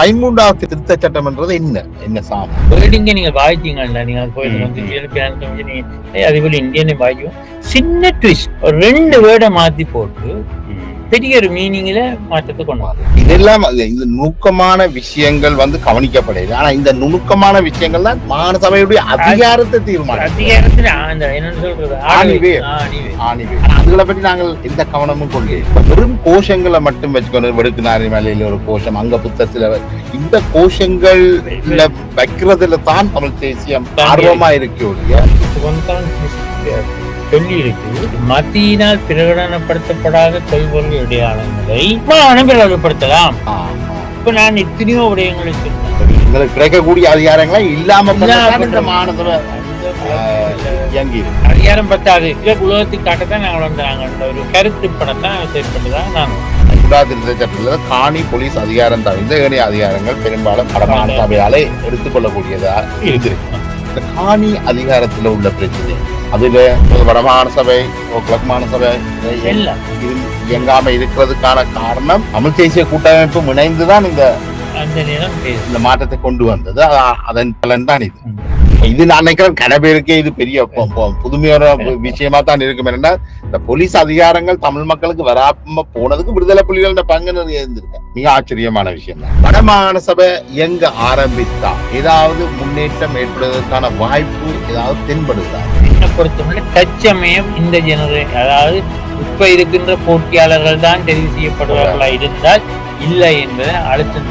13வது திருத்த சட்டம்ன்றது என்ன சாமி வேர்டிங்க நீங்க வாய்ச்சிங்கல்ல, நீங்க கோயில் வந்து அதே போல இந்தியனை வாய்க்கும் சின்ன ட்விஸ்ட் 2 வேர்டை மாத்தி போட்டு பெரிய ஒரு மீனிங்ல மாற்றத்தை கொண்டு வரும். இதெல்லாம் இந்த நுணுக்கமான விஷயங்கள் வந்து கவனிக்கப்படுது. ஆனா இந்த நுணுக்கமான விஷயங்கள் தான் மாகாண சபையுடைய அதிகாரத்தை தீர்மானம். அதிகாரத்துல என்னன்னு சொல்றது அதுகளை பற்றி நாங்கள் எந்த கவனமும் கொள்ளையே. வெறும் கோஷங்களை மட்டும் வச்சுக்கொண்டு வெடுக்குநாரி மலையில ஒரு கோஷம், அங்க புத்தத்துல இந்த கோஷங்கள் வைக்கிறதுல தான் தமிழ் தேசியம் ஆர்வமா இருக்கு. சொல்லி இருக்கு, மத்தியினால் பிரகடனப்படுத்தப்படாத தொல்பொருள் அடையாளங்களை மாகாணம் பிரகடனப்படுத்தலாம். இப்ப நான் எத்தனையோ விடயங்களை சொன்னேன், கிடைக்கக்கூடிய அதிகாரங்களை இல்லாம அதிகாரம் பத்தாது உலகத்துக்கு காட்டத்தான் நாங்கள் வந்தாங்க. ஒரு கருத்து படத்தான் செயற்பட்டுதான் நாங்கள் காணி போலீஸ் அதிகாரம் தவிர்த்த ஏனைய அதிகாரங்கள் பெரும்பாலும் வடமாகாண சபையாலே எடுத்துக்கொள்ளக்கூடியதா இருந்திருக்கு. இந்த காணி அதிகாரத்துல உள்ள பிரச்சனை அதுல வடமாகாண சபை கிழக்கு மாகாண சபை இயங்காம இருக்கிறதுக்கான காரணம் தமிழ் தேசிய கூட்டமைப்பு இணைந்துதான் இந்த மாற்றத்தை கொண்டு வந்தது. அதன் பலன் தான் இது நான் நினைக்கிறேன் கன பேருக்கே இது பெரிய புதுமையான விஷயமா தான் இருக்கும். என்னன்னா இந்த போலீஸ் அதிகாரங்கள் தமிழ் மக்களுக்கு வராம போனதுக்கு விடுதலை புலிகள் பங்கு நிறைய இருந்திருக்கு. மிக ஆச்சரியமான விஷயம் தான். வடமாகாண சபை எங்க ஆரம்பித்தா ஏதாவது முன்னேற்றம் ஏற்படுவதற்கான வாய்ப்பு ஏதாவது தென்படுதா? என்ன பொறுத்தவரை தற்சமயம் இந்த அதாவது இப்ப இருக்கின்ற போட்டியாளர்கள் தான் தெரிவு செய்யப்படுவார்களா இருந்தால் இல்லை என்பதை அழுத்தம்.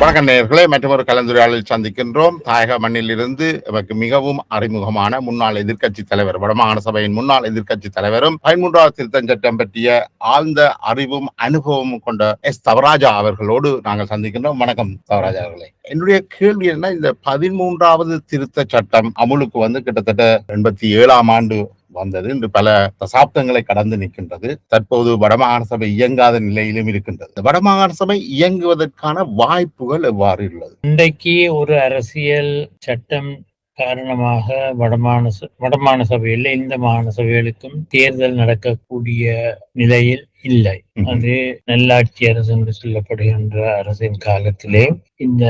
வணக்கம் நேயர்களே, மற்றொரு கலந்துரையாடலில் சந்திக்கின்றோம். தாயக மண்ணில் இருந்து நமக்கு மிகவும் அறிமுகமான முன்னாள் எதிர்க்கட்சி தலைவர், வடமாகாண சபையின் முன்னாள் எதிர்க்கட்சி தலைவரும் 13வது திருத்தம் சட்டம் பற்றிய ஆழ்ந்த அறிவும் அனுபவமும் கொண்ட எஸ் தவராஜா அவர்களோடு நாங்கள் சந்திக்கின்றோம். வணக்கம் தவராஜா அவர்களே. என்னுடைய கேள்வி என்ன, இந்த 13வது திருத்த சட்டம் அமுலுக்கு வந்து கிட்டத்தட்ட 87ஆம் ஆண்டு வந்தது. இன்று பல தசாப்தங்களை கடந்து நிற்கின்றது. தற்போது வடமாகாண சபை இயங்காத நிலையிலும் இருக்கின்றது. வடமாகாண சபை இயங்குவதற்கான வாய்ப்புகள் எவ்வாறு உள்ளது? இன்றைக்கு ஒரு அரசியல் சட்டம் காரணமாக வடமாகாண சபையில் இந்த மாகாண சபைகளுக்கும் தேர்தல் நடக்கக்கூடிய நிலையில் இல்லை. அது நல்லாட்சி அரசு என்று சொல்லப்படுகின்ற அரசின் காலத்திலே இந்த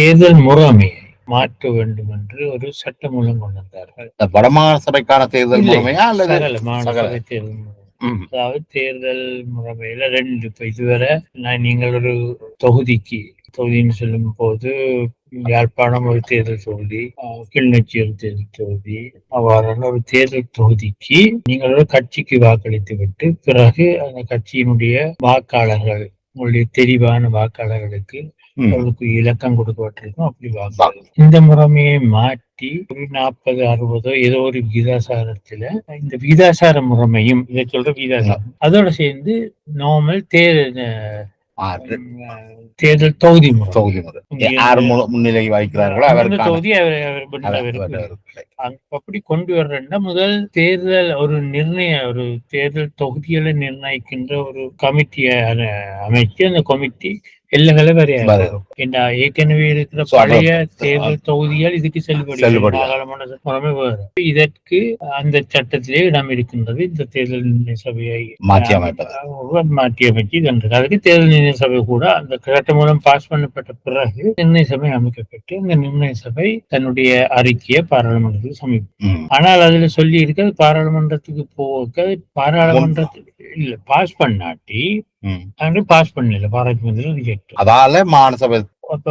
தேர்தல் முறைமையை மாற்ற வேண்டும் என்று ஒரு சட்ட மூலம் கொண்டு வந்தார்கள். வடமாகாண சபைக்கான தேர்தல் முறைமையா அல்லது அதாவது தேர்தல் முறைமையில 2 இப்ப இதுவரை நீங்கள் ஒரு தொகுதின்னு சொல்லும் போது யாழ்ப்பாணம் ஒரு தேர்தல் தொகுதி, கிளிநொச்சி ஒரு தேர்தல் தொகுதி, அவ்வாறான ஒரு தேர்தல் தொகுதிக்கு நீங்கள் ஒரு கட்சிக்கு வாக்களித்து விட்டு பிறகு அந்த கட்சியினுடைய வாக்காளர்கள், உங்களுடைய தெரிவான வாக்காளர்களுக்கு அவருக்கு இலக்கம் கொடுக்கப்பட்டிருக்கும். அப்படி வாங்க இந்த முறைமையை மாற்றி ஒரு 40-60 ஏதோ ஒரு விகிதாசாரத்துல இந்த விகிதாசார முறைமையும் இதை சொல்ற விகிதாசாரம் அதோட சேர்ந்து நார்மல் தேர்தல் தொகுதி முன்னிலை வைக்கிறார்களோ தொகுதி அப்படி கொண்டு வர்றேன்னா முதல் தேர்தல் ஒரு தேர்தல் தொகுதிகளை நிர்ணயிக்கின்ற ஒரு கமிட்டியை அமைச்சு அந்த கமிட்டி எல்லைகளை வரையாது. ஏற்கனவே இருக்கிற பழைய தேர்தல் தொகுதிகள் இதுக்கு செல்லுபடி முறைமை வேறு. இதற்கு அந்த சட்டத்திலே இடம் இருக்கின்றது. இந்த தேர்தல் நிர்ணய சபையை மாற்றி அமைச்சு இதன்றது. அதுக்கு தேர்தல் நிர்ணய சபை கூட அந்த சட்ட மூலம் பாஸ் பண்ணப்பட்ட பிறகு நிர்ணய சபை அமைக்கப்பட்டு அந்த நிர்ணய சபை தன்னுடைய அறிக்கையை பாராளுமன்றத்துக்கு சமர்ப்பிக்கும். ஆனால் அதுல சொல்லி இருக்கிறது பாராளுமன்றத்துக்கு போக பாராளுமன்றத்துக்கு இல்ல பாஸ் பண்ணாட்டி பாஸ் பண்ணல பாராளுமன்றத்தில் ரிஜெக்ட். அதால மாநசபை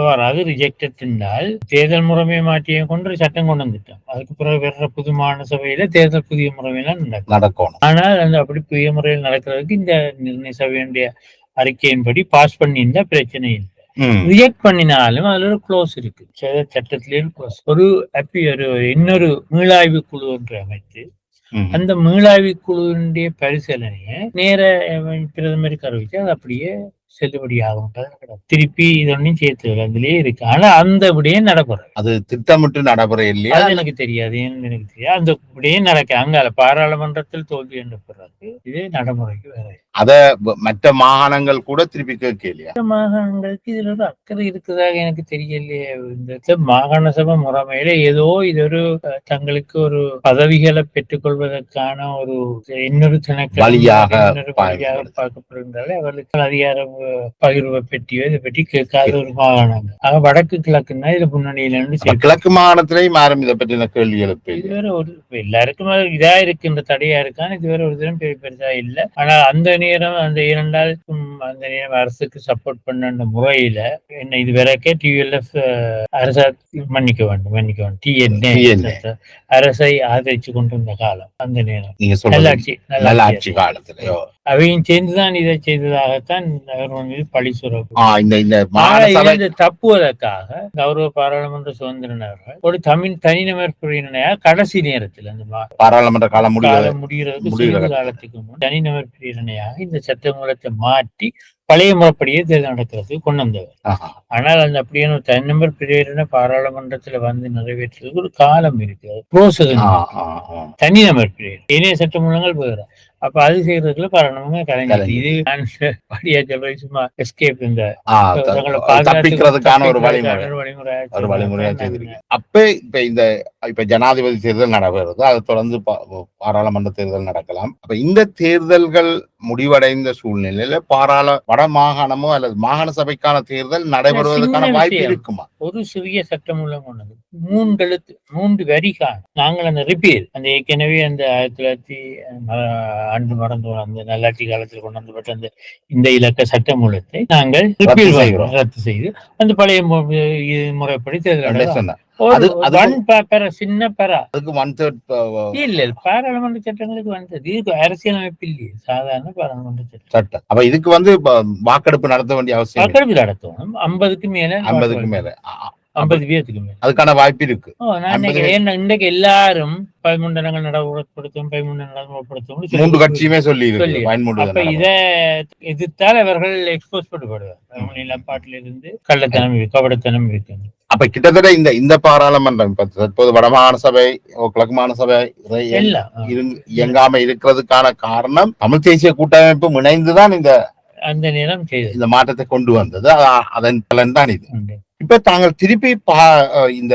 வராது. ரிஜெக்ட் என்றால் தேர்தல் முறைமையை மாற்றிய கொண்டு சட்டம் கொண்டு வந்துட்டோம். அதுக்கு பிறகு வேற புது மாகாண சபையில தேர்தல் புதிய முறைமையெல்லாம் நடக்கும். ஆனால் அந்த அப்படி புதிய முறையில் நடக்கிறதுக்கு இந்த நிர்ணய சபையினுடைய அறிக்கையின்படி பாஸ் பண்ணியிருந்தா பிரச்சனை இல்லை. ரிஜெக்ட் பண்ணினாலும் அதுல ஒரு க்ளோஸ் இருக்கு, சட்டத்திலேயும் க்ளோஸ். ஒரு இன்னொரு மீளாய்வு குழு ஒன்று அமைத்து அந்த மீளாய்வு குழுவினுடைய பரிசீலனையை நேர பிரதமருக்கு அறிவிச்சு அது அப்படியே செல்லுபடியாகும். திருப்பி இதொன்னும் சேர்த்து அதுலயே இருக்கு. ஆனா அந்த விடையே நடைபெற அது திட்டமிட்டு நடைபெற இல்லையா அது எனக்கு தெரியாது. எனக்கு தெரியாது அந்த விடையே நடக்க அங்கால பாராளுமன்றத்தில் தோல்வி என்ற பிறகு இதே நடைமுறைக்கு வேற அத மற்ற மாகாணங்கள் கூட திருப்பி கேட்கலையா? மாகாணங்களுக்கு இதுல ஒரு அக்கறை இருக்குதாக எனக்கு தெரியலையே. இந்த மாகாண சபை முறைமையில ஏதோ இது ஒரு தங்களுக்கு ஒரு பதவிகளை பெற்றுக்கொள்வதற்கான ஒரு இன்னொரு வழியாக பார்க்கப்படுகின்றாலே அவர்களுக்கு அதிகாரம் பகிர்வை பற்றியோ இதை பற்றி கேட்காத ஒரு மாகாணம். ஆக வடக்கு கிழக்குன்னா இதுல முன்னணியில கிழக்கு மாகாணத்திலேயும் யாரும் இதை பற்றின கேள்வி எழுப்பு. இதுவரை ஒரு எல்லாருக்கும் இதா இருக்கின்ற தடையா இருக்கான்னு இதுவரை ஒரு தினம் பெருசா இல்லை. ஆனா அந்த நேரம் அந்த 2 நாளுக்கும் அந்த நேரம் அரசுக்கு சப்போர்ட் பண்ண முறையில என்ன இது வரைக்கே டிஎல்எஃப் அரசா மன்னிக்க வேண்டும் டிஎன்ஏ அரசை ஆதரிச்சு கொண்டிருந்த காலம் அந்த நேரம் நல்லாட்சி காலத்துல அவையும் சேர்ந்துதான் இதை செய்ததாகத்தான் மீது பழி சுரப்பு தப்புவதற்காக கௌரவ பாராளுமன்ற சுதந்திரன் அவர்கள் ஒரு தனிநபர் பிரிவினையாக கடைசி நேரத்தில் அந்த பாராளுமன்ற காலம் முடிகிறதுக்கு காலத்துக்கு முன் தனிநபர் பிரிவினையாக இந்த சட்டமூலத்தை மாற்றி பழைய முறைப்படியே தேர்தல் நடத்துறதுக்கு கொண்டு வந்தவர். ஆனால் அந்த அப்படியான ஒரு தனிநபர் பிரிவினை பாராளுமன்றத்துல வந்து நிறைவேற்றுறதுக்கு ஒரு காலம் இருக்கு. தனிநபர் பிரிவினை இணைய சட்டமூலங்கள் போகிற அப்ப அது செய்யறதுக்குள்ள பாராளுமன்ற கலைஞர் இது சும்மா எஸ்கேப் இந்த தப்பிக்கிறதுக்கான ஒரு வழிமுறையா செய்திருக்கு. இப்ப ஜனாதிபதி தேர்தல் நடைபெறுது, அதை தொடர்ந்து பாராளுமன்ற தேர்தல் நடக்கலாம். அப்ப இந்த தேர்தல்கள் முடிவடைந்த சூழ்நிலையில வட மாகாணமோ அல்லது மாகாண சபைக்கான தேர்தல் நடைபெறுவதற்கான வாய்ப்பு இருக்குமா? ஒரு சிறிய சட்டமூலம் கொண்டது 3 வரிகான நாங்கள் அந்த ரிப்பீர் அந்த ஏற்கனவே அந்த 1900 ஆண்டு மறந்து அந்த நல்லாட்சி காலத்தில் கொண்டு வந்தப்பட்ட அந்த இந்த இலக்க சட்டமூலத்தை நாங்கள் ரத்து செய்து அந்த பழைய முறைப்படி தேர்தல் சின்ன பாராளுமன்ற சட்டங்களுக்கு வந்தது. இது அரசியலமைப்பு இல்லையே, சாதாரண பாராளுமன்ற சட்டம். அப்ப இதுக்கு வாக்கெடுப்பு நடத்த வேண்டிய அவசியம். வாக்கெடுப்பு நடத்தணும் 50க்கு மேல 50 பேருக்கு மேல அதுக்கான வாய்ப்பு இருக்கு. இன்றைக்கு எல்லாரும் 13 இடங்கள் நடைமுறைப்படுத்தும் 13 3 கட்சியுமே சொல்லி அப்ப இதை எதிர்த்தால் அவர்கள் எக்ஸ்போஸ் பண்ணப்படுவார். நிலப்பாட்டிலிருந்து கள்ளத்தனம் கபடத்தனம் இருக்கு. அப்ப கிட்டத்தட்ட இந்த பாராளுமன்றம் தற்போது வடமாகாண சபை கிழக்கு மாகாண சபை இயங்காம இருக்கிறதுக்கான காரணம் தமிழ் தேசிய கூட்டமைப்பு இணைந்துதான் அந்த நேரம் இந்த மாற்றத்தை கொண்டு வந்தது. அதன் பலன் தான் இது. இப்ப தாங்கள் திருப்பி இந்த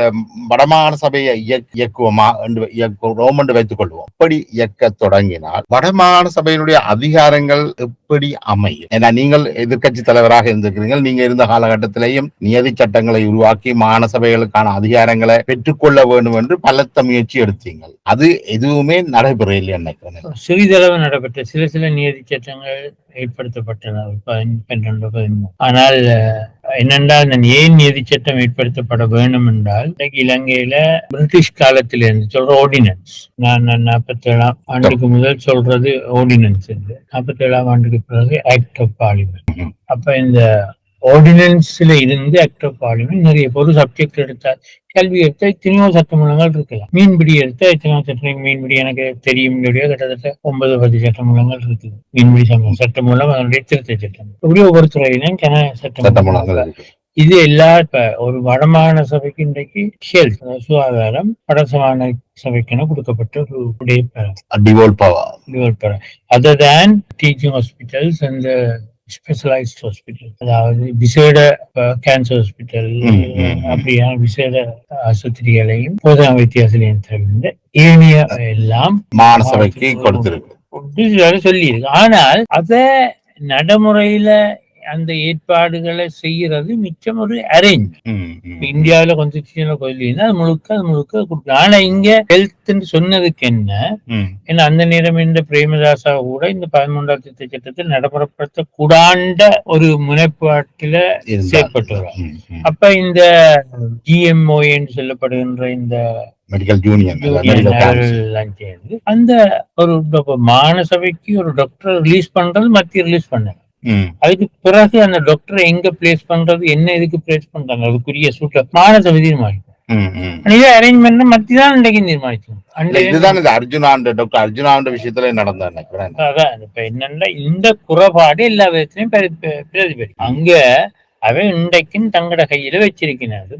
வடமாகாண சபையை இயக்குவோமா என்று வைத்துக் கொள்வோம். இப்படி இயக்க தொடங்கினால் வடமாகாண சபையினுடைய அதிகாரங்கள் எப்படி அமையும்? ஏன்னா நீங்கள் எதிர்கட்சி தலைவராக இருந்திருக்கிறீர்கள். நீங்க இருந்த காலகட்டத்திலேயும் நியதி சட்டங்களை உருவாக்கி மாகாண சபைகளுக்கான அதிகாரங்களை பெற்றுக்கொள்ள வேண்டும் என்று பலத்த முயற்சி எடுத்தீங்கள். அது எதுவுமே நடைபெறவில்லை. என்ன சிறிதளவு நடைபெற்ற சில நியதி சட்டங்கள் ஏற்படுத்தப்பட்டன 12-13. ஆனால் என்னென்றால் இந்த ஏன் நிதி சட்டம் ஏற்படுத்தப்பட வேண்டும் என்றால் இலங்கையில பிரிட்டிஷ் காலத்திலிருந்து சொல்ற ஆர்டினன்ஸ், நான் 47ஆம் ஆண்டுக்கு முதல் சொல்றது ஆர்டினன்ஸ், 47ஆம் ஆண்டுக்கு பிறகு ஆக்ட் ஆஃப் பார்லிமெண்ட். அப்ப இந்த ஆர்டினன்ஸ்ல இருந்து ஆக்ட் ஆஃப் பார்லிமெண்ட் நிறைய பொது சப்ஜெக்ட் எடுத்தால் கல்வி எடுத்தா எத்தனையோ சட்டமூலங்கள் இருக்கலாம். மீன்பிடி எடுத்தா எத்தனையோ சட்டம், மீன்பிடி எனக்கு தெரியும் கிட்டத்தட்ட 9-10 சட்டமூலங்கள் இருக்குது. மீன்பிடி சட்டமூலம், அதனுடைய திருத்த சட்டம், இப்படி ஒவ்வொரு துறையிலும் சட்டமூலங்கள். இது எல்லா இப்ப ஒரு வடமாகாண சபைக்கு இன்றைக்கு ஹெல்த் சுகாதாரம் வடமாகாண சபைக்கென கொடுக்கப்பட்ட ஒரு அதர் தேன் டீச்சிங் ஹாஸ்பிட்டல்ஸ் அந்த ஸ்பெஷலைஸ்ட் ஹாஸ்பிட்டல், அதாவது விசேட கேன்சர் ஹாஸ்பிட்டல் அப்படியான விசேட ஆஸ்பத்திரிகளையும் போதனா வைத்தியாசிரியம் தவிர்ந்த ஏனைய எல்லாம் மாநசபைக்கு கொடுத்திருக்கு சொல்லி இருக்கு. ஆனால் அத நடைமுறையில அந்த ஏற்பாடுகளை செய்யறது மிச்சம் ஒரு அரேஞ்ச். இந்தியாவில கான்ஸ்டிடியூஷன்ல கோயில்னா முழுக்க கொடுக்கலாம். ஆனா இங்க ஹெல்த் சொன்னதுக்கு என்ன, ஏன்னா அந்த நேரம் இந்த பிரேமதாசா கூட இந்த 13ஆம் திருத்த சட்டத்தை நடைமுறைப்படுத்த கூடாண்ட ஒரு முனைப்பாட்டில செயற்பட்டுறாங்க. அப்ப இந்த GMO என்று சொல்லப்படுகின்ற இந்த மெடிக்கல் யூனியன் அந்த ஒரு மாநசபைக்கு ஒரு டாக்டர் ரிலீஸ் பண்றது மத்திய ரிலீஸ் பண்ணாங்க. அதுக்கு பிறகு அந்த டாக்டரை எங்க பிளேஸ் பண்றது, என்ன இதுக்கு பிளேஸ் பண்றாங்க, அதுக்குரிய சூட்ட மாநசபை தீர்மானிக்கும். இதே அரேஞ்ச்மெண்ட் மத்திதான் இன்றைக்கு தீர்மானிக்கும். இதுதான் டாக்டர் அர்ஜுனாண்ட விஷயத்துல நடந்தாங்க. இப்ப என்னன்னா இந்த குறைபாடு எல்லா விதத்திலையும் பிரதிபலிக்கும். அங்க அவன் இன்றைக்கும் தங்கட கையில வச்சிருக்கிறாரு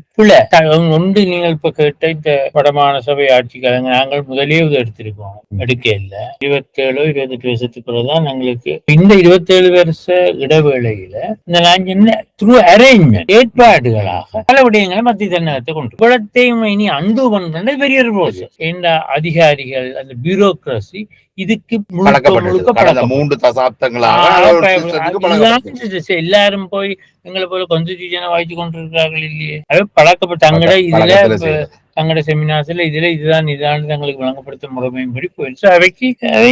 ஒன்று. நீங்கள் இப்ப கேட்ட இந்த வடமாகாண சபை ஆட்சி காலங்க நாங்கள் முதலே எடுத்திருக்கோம், எடுக்க இல்லை. 27-28 வருஷத்துக்கு பிறகுதான் எங்களுக்கு இந்த 27 வருஷ இடைவேளையில இந்த நாங்கள் த்ரூ அரேஞ்ச்மெண்ட் ஏற்பாடுகளாக பல விடயங்களை மத்திய தென்னகத்தை கொண்டு குளத்தையும் இனி அண்டு பண்றது பெரிய ஒரு ப்ரோசஸ். இந்த அதிகாரிகள் அந்த பியூரோக்ரசி இதுக்கு முழுக்க எல்லாரும் போய் எங்களை போல கான்ஸ்டிடியூஷனை வாய்ச்சி கொண்டிருக்கிறார்கள் இல்லையே. பழக்கப்பட்ட தங்கட இதுல தங்கட செமினார்ஸ்ல இதுதான் தங்களுக்கு வழங்கப்படுத்த முறைமையின்படி போயிடுச்சு. அவைக்கு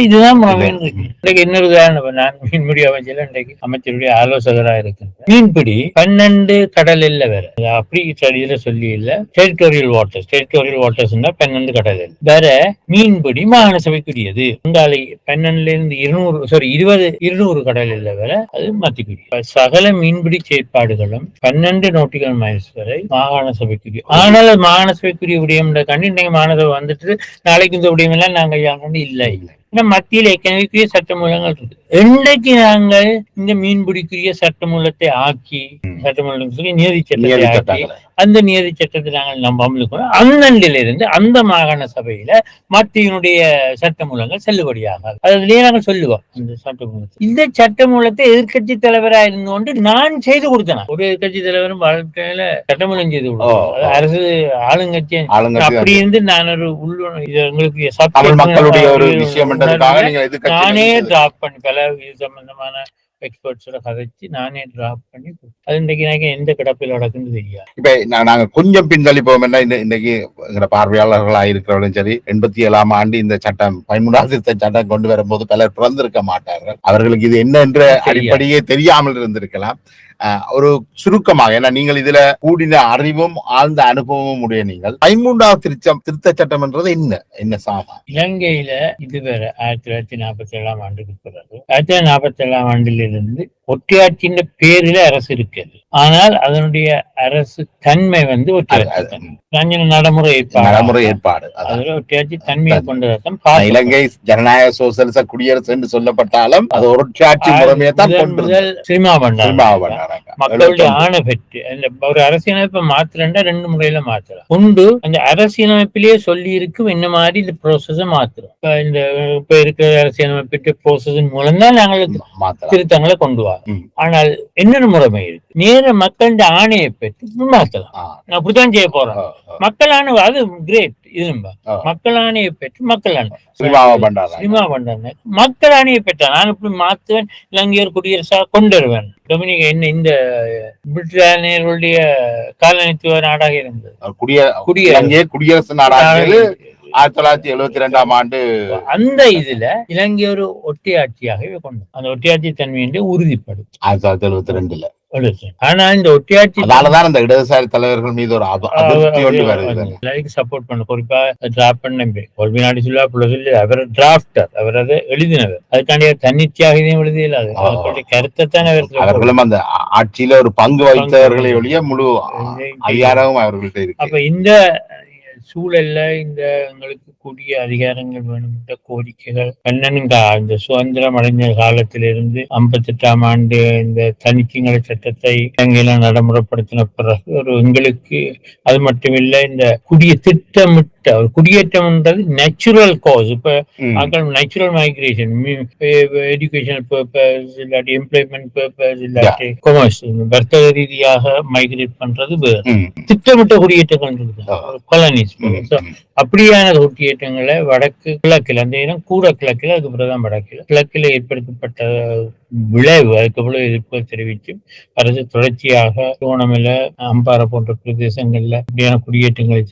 இதுதான் முறைமைன்னு இருக்கு. இன்னொரு உதாரணம், நான் மீன்பிடி அமைச்சர் இன்றைக்கு அமைச்சருடைய ஆலோசகராக இருக்கின்றேன். மீன்பிடி 12 கடல் இல்ல வேற, அப்படி இதுல சொல்லி இல்ல. டெரிட்டோரியல் வாட்டர்ஸ் 12 கடல் வேற. மீன்பிடி மாகாண சபைக்குரியது. உங்காலை 12 இருந்து 200 கடல் இல்ல வேற, அது மத்திக்குரிய. சகல மீன்பிடி செயற்பாடுகளும் 12 நாட்டிக்கல் மைல்ஸ் வரை மாகாண சபைக்குரிய. ஆனால் அது மாகாண சபைக்குரிய விடயம் கண்டி இன்னைக்கு மாணவர் வந்துட்டு நாளைக்கு இந்த விடயம் எல்லாம் நாங்க இல்லை. மத்தியில் ஏற்கனவே சட்டமூலங்கள் இருக்கு. இன்றைக்கு நாங்கள் இந்த மீன்பிடிக்குரிய சட்டமூலத்தை ஆக்கி சட்டமூலத்துக்கு நீதி சட்டத்தை ஆக்கி அந்த நீதி சட்டத்தை நாங்கள் நம்பாமல் அந்நிலிருந்து அந்த மாகாண சபையில மத்தியினுடைய சட்டமூலங்கள் செல்லுபடியாகாது. அதுலயே நாங்கள் சொல்லுவோம் இந்த சட்டமூலத்தை. இந்த சட்டமூலத்தை எதிர்கட்சி தலைவராக இருந்து கொண்டு நான் செய்து கொடுத்தேன். ஒரு எதிர்கட்சி தலைவரும் வாழ்க்கையில சட்டமூலம் செய்து கொடுத்தேன். அரசு ஆளுங்கட்சி அப்படி இருந்து நான் ஒரு எங்களுக்கு மக்களுடைய ஒரு விஷயம் நானே டிராப் பண்ணி பல சம்பந்தமான எக்ஸ்பர்ட்ஸோட கதைச்சு நானே டிராப் பண்ணி அது இன்றைக்கு எந்த கிடப்பில் நடக்குன்னு தெரியாது. இப்ப நாங்க கொஞ்சம் பின்தள்ளி போவோம். இன்னைக்கு பார்வையாளர்களாக இருக்கிறவர்களும் சரி, 87ஆம் ஆண்டு இந்த சட்டம் 13ஆம் திருத்த சட்டம் கொண்டு வரும்போது பலர் பிறந்திருக்க மாட்டார்கள். அவர்களுக்கு இது என்ன என்ற அடிப்படையே தெரியாமல் இருந்திருக்கலாம். ஒரு சுருக்கமாக, ஏன்னா நீங்கள் இதுல கூடின அறிவும் ஆழ்ந்த அனுபவமும் உடைய நீங்கள் 13ஆவது திருத்த சட்டம் என்றது என்ன சாகா? இலங்கையில இது வேற 1947ஆம் ஆண்டுக்கு பிறகு 1947ஆம் ஆண்டிலிருந்து ஒற்றையாட்சியின் பேரில அரசு இருக்கிறது. ஆனால் அதனுடைய அரசு தன்மை நடைமுறை ஏற்பாடு ஒற்றையாட்சி தன்மையை கொண்டதான். இலங்கை ஜனநாயக சோசலிச குடியரசு என்று சொல்லப்பட்டாலும் அது ஒற்றையாட்சி முறைமையை தான் சினிமா பண்ணாங்க. மக்களுடைய ஆணை பெற்று ஒரு அரசியலமைப்பை மாத்திரண்டா 2 முறையில மாத்தலாம். ஒன்று, அந்த அரசியலமைப்பிலேயே சொல்லி இருக்கும் என்ன மாதிரி இந்த ப்ரோசஸ மாத்துறோம். இப்ப இருக்கிற அரசியலமைப்பு ப்ரோசஸின் மூலம் தான் நாங்கள் திருத்தங்களை கொண்டு வரோம். ஆனால் என்னென்ன முறைமை இருக்கு, நேர மக்கள் ஆணையை பெற்று மாத்தலாம். நான் அப்படித்தான் செய்ய போறேன். மக்கள் ஆணை அது கிரேட். இதும்பா மக்கள் ஆணையை பெற்று மக்கள் ஆணை மக்கள் ஆணையை பெற்ற நான் இப்படி மாத்துவேன், இலங்கையர் குடியரசாக கொண்டு வருவேன். டொமினிக் என்ன இந்த பிரிட்டானியர்களுடைய காலனித்துவ நாடாக இருந்தது குடியரசு நாடாக 1972ஆம் ஆண்டு. அந்த இதுல இலங்கை ஒரு ஒற்றையாட்சியாகவே கொண்டு அந்த ஒற்றையாட்சி தன்மையை உறுதிப்படும் 1972ல. ஆனா இந்த ஒற்றையாட்சி அதனாலதான் அந்த இடதுசாரி தலைவர்கள் மீது ஒரு அதிருப்தி சப்போர்ட் பண்ண குறிப்பா டிராப் பண்ண நாடு சொல்லா சொல்லி அவர் டிராப்டர், அவர் அதை எழுதினவர். அதுக்காண்டி தன்னிச்சையாக இதையும் எழுதியல அவர்களுடைய கருத்தை தான் அவர்களும் அந்த ஆட்சியில ஒரு பங்கு வகித்தவர்களை ஒழிய முழு அதிகாரமும் அவர்கள்ட்ட இருக்கு. அப்ப இந்த சூழல்ல இந்த எங்களுக்கு கூடிய அதிகாரங்கள் வேணும் கோரிக்கைகள் இந்த சுதந்திரம் அடைஞ்ச காலத்திலிருந்து 58ஆம் ஆண்டு இந்த தணிக்கைகளை சட்டத்தை இலங்கையில நடைமுறைப்படுத்தின பிறகு ஒரு எங்களுக்கு அது மட்டுமில்லை, இந்த திட்டமிட்ட ஒரு குடியேற்றம்ன்றது நேச்சுரல் காஸ். இப்ப மக்கள் நேச்சுரல் மைக்ரேஷன், எஜுகேஷனல் பர்பஸ் இல்லாட்டி எம்ப்ளாய்மெண்ட் பர்பஸ் இல்லாட்டி கொமர்ஸ் வர்த்தக ரீதியாக மைக்ரேட் பண்றது வேறு. திட்டமிட்ட குடியேற்றங்கள் கொலனிஸ் அப்படியான குடியேற்றங்களை வடக்கு கிழக்கில் அந்த இடம் கூட கிழக்கில் அதுக்கு பிறகுதான் கிழக்கில் ஏற்படுத்தப்பட்ட விளைவு அதுக்கு எவ்வளவு எதிர்ப்பு தெரிவித்து அரசு தொடர்ச்சியாக திருவண்ணாமலை அம்பாறை போன்ற பிரதேசங்கள்ல அப்படியான குடியேற்றங்களை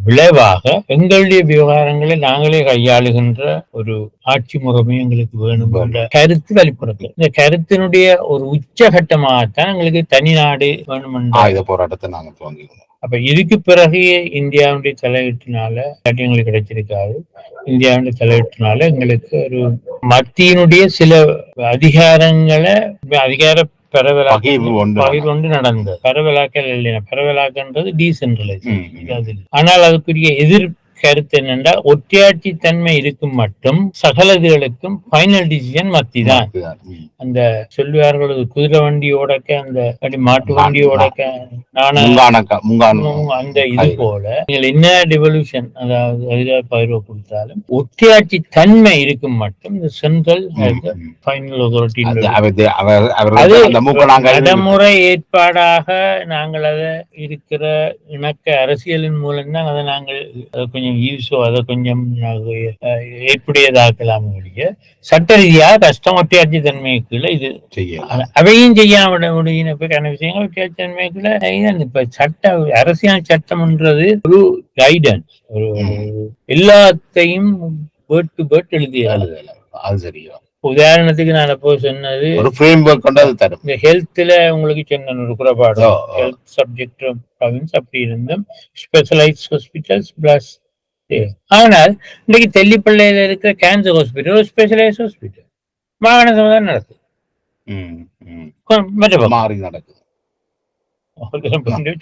விளைவாக எங்களுடைய விவகாரங்களை நாங்களே கையாளுகின்ற ஒரு ஆட்சி முறைமை எங்களுக்கு வேணும் என்ற கருத்து வெளிப்படுத்து. இந்த கருத்தினுடைய ஒரு உச்சகட்டமாகத்தான் எங்களுக்கு தனி நாடு வேணும் என்ற போராட்டத்தை நாங்கள் துவங்கினோம். அப்ப இதுக்கு பிறகு இந்தியாவுடைய தலையீட்டினால எங்களுக்கு கிடைச்சிருக்காது. இந்தியாவுடைய தலையீட்டினால எங்களுக்கு ஒரு மத்தியினுடைய சில அதிகார பகிர்வு நடந்தது. பரவலாக்கல் இல்லையா, பரவலாக்கன்றது டீசென்ட்ரலைஸ். ஆனால் அதுக்குரிய எதிர்ப்பு கருத்து என்னென்றால் ஒற்றையாட்சி தன்மை இருக்கும் மட்டும் சகலதுகளுக்கும் ஃபைனல் டிசிஷன் மத்தி தான். அந்த சொல்லுவார்கள் குதிரை வண்டி ஓடக்க அந்த மாட்டு வண்டி ஓடக்க அந்த இது போல நீங்கள் என்ன டெவல்யூஷன் அதாவது அதிகார பகிர்வு கொடுத்தாலும் ஒற்றையாட்சி தன்மை இருக்கும் மட்டும் இந்த சென்ட்ரல் ஃபைனல் அத்தாரிட்டி நடைமுறை ஏற்பாடாக நாங்கள் அதை இருக்கிற இணக்க அரசியலின் மூலம் தான் அதை நாங்கள் கொஞ்சம் யூஸோ அதை கொஞ்சம் ஏற்புடையதாக்கலாம். சட்ட ரீதியாக கஷ்டம் ஒற்றையாட்சி தன்மைக்குள்ள இது அவையும் செய்யாம முடியின விஷயங்கள் ஒற்றையாட்சி தன்மைக்குள்ள இப்ப சட்ட அரசியல் சட்டம்ன்றது ஒரு கைடன்ஸ், ஒரு எல்லாத்தையும் வேர்ட் டு வேர்ட் எழுதி அது சரியா. உதாரணத்துக்கு நான் அப்போ சொன்னது ஒரு ஃப்ரேம்வொர்க் கொண்டாது தரும். இந்த ஹெல்த்ல உங்களுக்கு சொன்ன ஒரு குறைபாடு ஹெல்த் சப்ஜெக்ட் ப்ராப்ளம்ஸ் அப்படி இருந்தும் ஸ்பெஷலைஸ்ட் ஹாஸ்பிட்டல்ஸ் பிளஸ். ஆனால் இன்னைக்கு தெல்லிப்பள்ளையில இருக்கிற கேன்சர் ஹாஸ்பிட்டல் ஒரு ஸ்பெஷலைஸ்ட் ஹாஸ்பிட்டல் மாகாண சமுதாயம் நடக்குது, மாறி நடக்குது.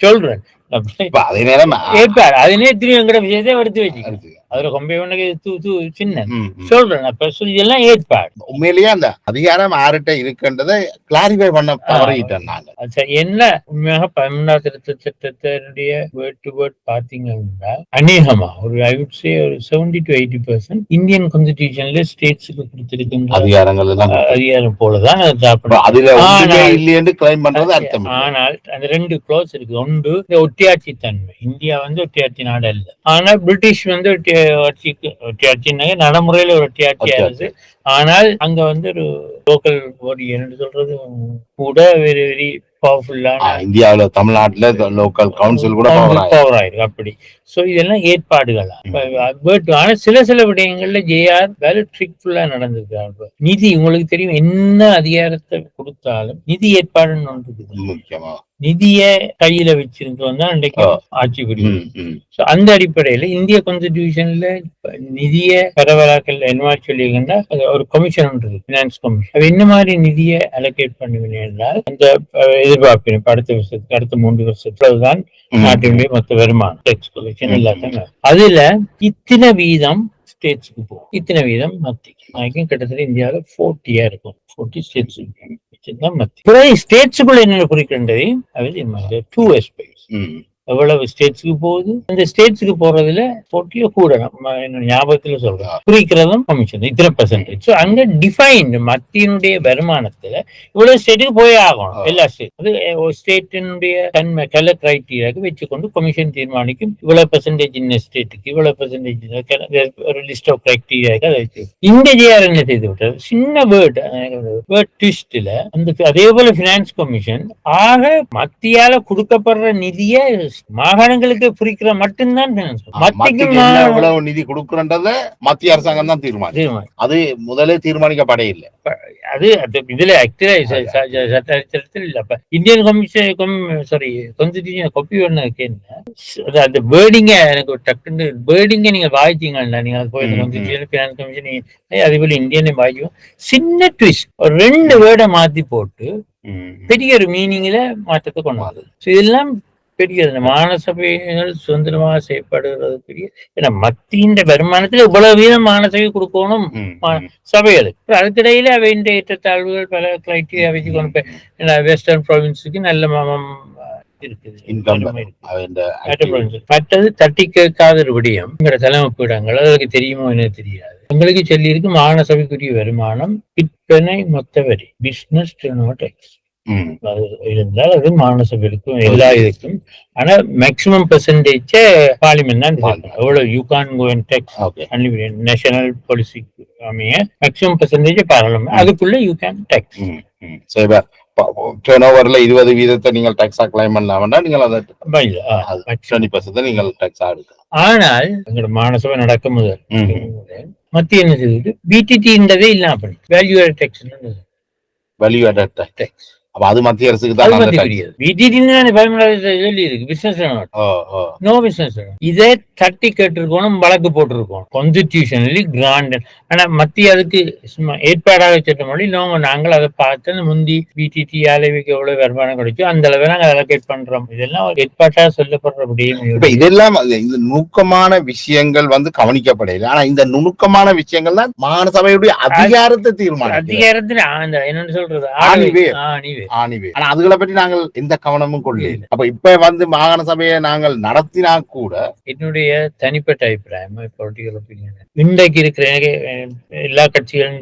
சொல்றேன் அதனே திரும்பி எங்கட விஷயத்தை எடுத்து வச்சு அதுல ரொம்ப சின்ன சொல்றேன். எல்லாம் ஏற்பாடு உண்மையிலேயே அந்த அதிகாரம் யார்கிட்ட இருக்குன்றதை கிளாரிஃபை பண்ண தவறிட்டேன் நாங்க. என்ன உண்மையாக 11ஆம் திருத்த சட்டத்தினுடைய வேர்ட் டு வேர்ட் பாத்தீங்கன்னா அநேகமா ஒரு ஐ வுட் சே ஒரு 70 to 80% இந்தியன் கான்ஸ்டிடியூஷன்ல ஸ்டேட்ஸுக்கு கொடுத்திருக்கின்ற அதிகாரங்கள் அதிகாரம் போலதான் ஆனால் அந்த 2 க்ளோஸ் இருக்கு. ஒன்று ஒட்டியாட்சி தன்மை, இந்தியா ஒட்டியாட்சி நாடு அல்ல. ஆனா பிரிட்டிஷ் ஒட்டியாட்சி நடைமுறையில ஒரு ஒட்டியாட்சியா இருக்கு. ஆனால் அங்க ஒரு லோக்கல் பாடி என்ன சொல்றது கூட வெரி வெரி பவர்ஃபுல்லான இந்தியாவில தமிழ்நாட்டுல லோக்கல் கவுன்சில் கூட பவர் ஆயிருக்கு அப்படி. சோ இதெல்லாம் ஏற்பாடுகளா. பட் ஆனா சில விடயங்கள்ல ஜேஆர் வேலை ட்ரிக்ஃபுல்லா நடந்திருக்காங்க. நிதி உங்களுக்கு தெரியும், என்ன அதிகாரத்தை கொடுத்தாலும் நிதி ஏற்பாடுன்னு ஒன்று இருக்குது. முக்கியமா நிதிய கையில வச்சிருக்கோம் தான் இன்றைக்கு ஆட்சி புரியும். அந்த அடிப்படையில இந்திய கான்ஸ்டிடியூஷன்ல நிதிய பரவலாக்கல் என்ன சொல்லியிருந்தா ஒரு கமிஷன் ஒன்று இருக்கு, பினான்ஸ் கமிஷன். அது என்ன மாதிரி நிதியை அலோகேட் பண்ணுவீங்க என்றால் அந்த எதிர்பார்ப்பினை அடுத்த வருஷத்துக்கு அடுத்த 3 வருஷத்துலதான் நாட்டினுடைய மொத்த வருமானம் டேக்ஸ் கலெக்ஷன் எல்லாத்தையும் அதுல இத்தனை வீதம் ஸ்டேட்ஸுக்கு போகும், இத்தனை வீதம் மத்திக்கு. கிட்டத்தட்ட இந்தியாவில 40 இருக்கும், 40 ஸ்டேட்ஸ் ஸ்டேட்ஸுக்குள்ள என்ன குறிக்கின்றது டூ ஆஸ்பெக்ட்ஸ். எவ்வளவு ஸ்டேட்ஸுக்கு போகுது, அந்த ஸ்டேட்ஸுக்கு போறதுல 40 கூட ஞாபகத்துல சொல்றேன் குறிக்கிறதும் கமிஷன் இத்தனை %. அங்க டிஃபைன்டு மத்தியினுடைய வருமானத்துல இவ்வளவு ஸ்டேட்டுக்கு போய் ஆகணும். எல்லா ஸ்டேட் அது ஸ்டேட்டினுடைய தன்மை கல கிரைட்டீரியாவுக்கு வச்சுக்கொண்டு கமிஷன் தீர்மானிக்கும் இவ்வளவு % இந்த ஸ்டேட்டுக்கு இவ்வளவு % ஒரு லிஸ்ட் ஆஃப் கிரைட்டீரியாவுக்கு அதை வச்சு. இந்த ஜேஆர் என்ன செய்து விட்டார், சின்ன வேர்ட் ட்விஸ்ட்ல அந்த அதே போல பினான்ஸ் கமிஷன் ஆக மத்தியால கொடுக்கப்படுற நிதியை மாகாணங்களுக்கு குறிக்கிற மட்டும்தான் நிதி கொடுக்கறத மத்திய அரசாங்கம் தான் தீர்மானம். அது முதலே தீர்மானிக்கப்பட இல்லை. அது இதுல சட்டத்தில் இல்ல. இந்தியன் கான்ஸ்டிடியூஷன் காப்பி ஒண்ணு அந்த வேர்டிங்க எனக்கு டக்குன்னு வேர்டிங்க நீங்க வாய்ச்சிங்கன்னா நீங்க கமிஷன் அதே போல இந்தியன் வாய்க்கும் சின்ன ட்விஸ்ட் 2 வேர்டை மாத்தி போட்டு பெரிய ஒரு மீனிங்ல மாற்றத்தை கொண்டு வருது. இதெல்லாம் பெரிய மாநசபைகள் சுதந்திரமாக செயல்படுகிறதுக்குரிய ஏன்னா மத்தியின் வருமானத்துல இவ்வளவு வீதம் மாநசபை கொடுக்கணும் சபைகளுக்கு. அதுக்கிடையில அவை ஏற்றத்தாழ்வுகள் பல கிரைட்டீரியா வச்சு கொண்டு வெஸ்டர்ன் ப்ராவின்ஸுக்கு நல்ல இருக்குது. மற்றது தட்டி கேட்காத ஒரு விடயம் எங்களோட தலைமைப்பீடங்கள் அதுக்கு தெரியுமோ என்ன தெரியாது. எங்களுக்கு சொல்லி இருக்கு மாநசபைக்குரிய வருமானம் விற்பனை மொத்த வரி பிசினஸ் டேக்ஸ் இருந்தால் அது மாநசபைக்கும் எல்லா இதுக்கும். ஆனா மேக்சிமம் பெர்சன்டேஜ் பார்லிமெண்ட் தான் எவ்வளவு you can go and tax national பாலிசிக்கு அமைய மேக்சிமம் பெர்சன்டேஜ் பார்லிமெண்ட் அதுக்குள்ள யூ கேன் டேக்ஸ். டர்ன்ஓவர்ல 20% நீங்கள் டாக்ஸா கிளைம் பண்ணலாம், நீங்கள் அதை 20% நீங்கள் டாக்ஸா எடுக்கலாம். ஆனால் எங்களோட மாநசபை நடக்கும் முதல் மத்திய என்ன செய்து பிடிடின்றதே இல்லாம பண்ணி value added tax value added tax அப்ப அது மத்திய அரசுக்கு அது தான் மத்திய சொல்லி இருக்கு பிசினஸ் நோ பிசினஸ். இதே தட்டி கேட்டிருக்கணும், வழக்கு போட்டிருக்கோம் கான்ஸ்டிடியூஷனலி கிராண்ட். ஆனா மத்திய அதுக்கு ஏற்பாடாக சட்டமொழி நாங்கள் அதை பார்த்து முந்தி பிடிடி அளவுக்கு எவ்வளவு வருமானம் கிடைச்சோ அந்த அளவு நாங்கள் அலோகேட் பண்றோம். இதெல்லாம் ஒரு ஏற்பாட்டாக சொல்லப்படுறபடியும் இதெல்லாம் இந்த நுணுக்கமான விஷயங்கள் கவனிக்கப்படல. ஆனா இந்த நுணுக்கமான விஷயங்கள் தான் மாகாண சபையுடைய அதிகாரத்தை தீர்மானம். அதிகாரத்தில் என்னன்னு சொல்றது ஆனா அதுகளை பற்றி நாங்கள் எந்த கவனமும் கொள்ள. அப்ப இப்ப மாகாண சபையை நாங்கள் நடத்தினா கூட என்னுடைய தனிப்பட்ட அபிப்பிராயம் பொலிட்டிக்கல் ஒப்பீனியன் இன்றைக்கு இருக்கிற எல்லா கட்சிகளின்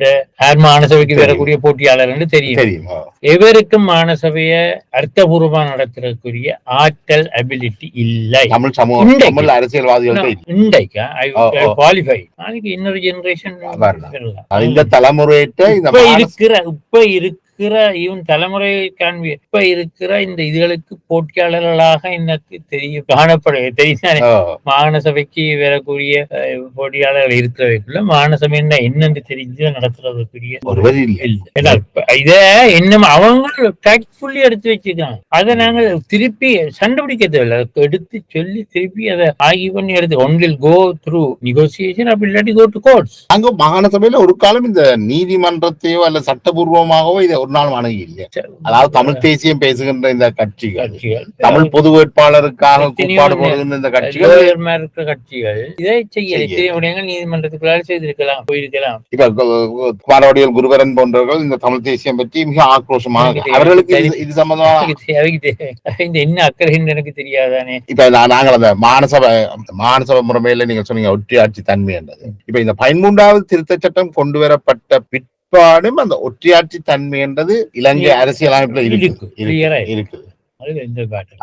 மாகாண சபைக்கு வரக்கூடிய போட்டியாளர் தெரியும். எவருக்கும் மாகாண சபையை அர்த்தபூர்வமா நடத்தக்கூடிய ஆற்றல் அபிலிட்டி இல்லை. தமிழ் சமூக அரசியல்வாதிகள் குவாலிஃபை நாளைக்கு இன்னொரு ஜெனரேஷன் இந்த தலைமுறையிட்ட இப்ப இருக்கிற இவன் தலைமுறை காண்பி இப்ப இருக்கிற இந்த இதுகளுக்கு போட்டியாளர்களாக எனக்கு தெரியும் மாகாண சபைக்கு வரக்கூடிய போட்டியாளர்கள் இருக்கிறவைக்குள்ள மாகாண சபை என்னென்று தெரிஞ்சு நடத்துறதுக்குரிய இத இன்னும் அவங்க டேக்ட்ஃபுல்லி எடுத்து வச்சிருக்காங்க. அதை நாங்கள் திருப்பி சண்டைபிடிக்க தேவையில்லை. எடுத்து சொல்லி திருப்பி அதை ஆகி பண்ணி எடுத்து ஒன்றில் கோ த்ரூ நெகோசியேஷன் அப்படி இல்லாட்டி கோ டு கோர்ட்ஸ். அங்க மாகாண சபையில ஒரு காலம் இந்த நீதிமன்றத்தையோ அல்ல சட்டபூர்வமாகவோ இதை ஒரு நாள் அணுகி இல்லை. அதாவது தமிழ் தேசியம் பேசுகின்ற இந்த கட்சிகள், தமிழ் பொது வேட்பாளருக்காக கூப்பாடு போடுகின்ற இந்த கட்சிகள் இதை செய்ய நீதிமன்றத்துக்குள்ளால செய்திருக்கலாம், போயிருக்கலாம். இப்ப குமாரவடிகள் குருவரன் போன்றவர்கள் இந்த தமிழ் தேசியம் பற்றி மிக ஆக்ரோஷமாக அவர்களுக்கு இது சம்பந்தமாக என்ன அக்கறை எனக்கு தெரியாதானே. இப்ப நாங்கள் அந்த மாநசபை முறைமையில நீங்க சொன்னீங்க ஒற்றையாட்சி தன்மை என்றது. இப்ப இந்த 13வது திருத்த சட்டம் கொண்டு வரப்பட்ட அந்த ஒற்றையாட்சி தன்மை என்றது இலங்கை அரசியலமைப்புல இருக்கு.